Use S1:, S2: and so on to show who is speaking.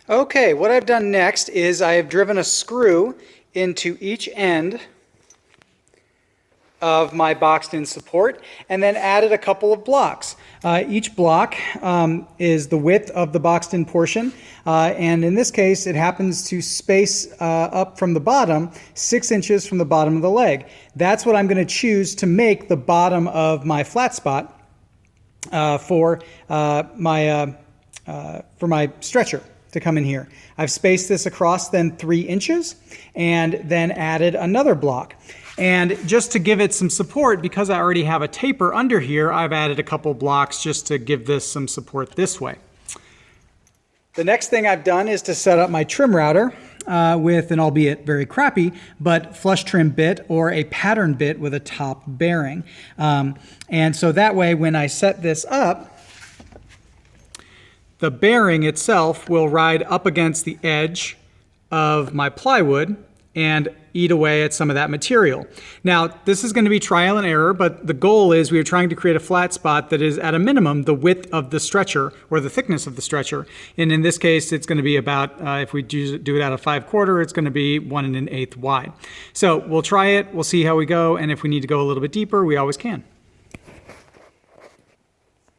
S1: Okay, what I've done next is I have driven a screw into each end of my boxed-in support and then added a couple of blocks. Each block is the width of the boxed-in portion, and in this case it happens to space up from the bottom 6 inches from the bottom of the leg. That's what I'm going to choose to make the bottom of my flat spot for my stretcher to come in here. I've spaced this across then 3 inches and then added another block. And just to give it some support, because I already have a taper under here, I've added a couple blocks just to give this some support this way. The next thing I've done is to set up my trim router with an albeit very crappy, but flush trim bit or a pattern bit with a top bearing. And so that way when I set this up, the bearing itself will ride up against the edge of my plywood and eat away at some of that material. Now, this is going to be trial and error, but the goal is we are trying to create a flat spot that is at a minimum the width of the stretcher or the thickness of the stretcher. And in this case, it's going to be about, if we do it out of 5/4, it's going to be 1 1/8 wide. So we'll try it, we'll see how we go, and if we need to go a little bit deeper, we always can.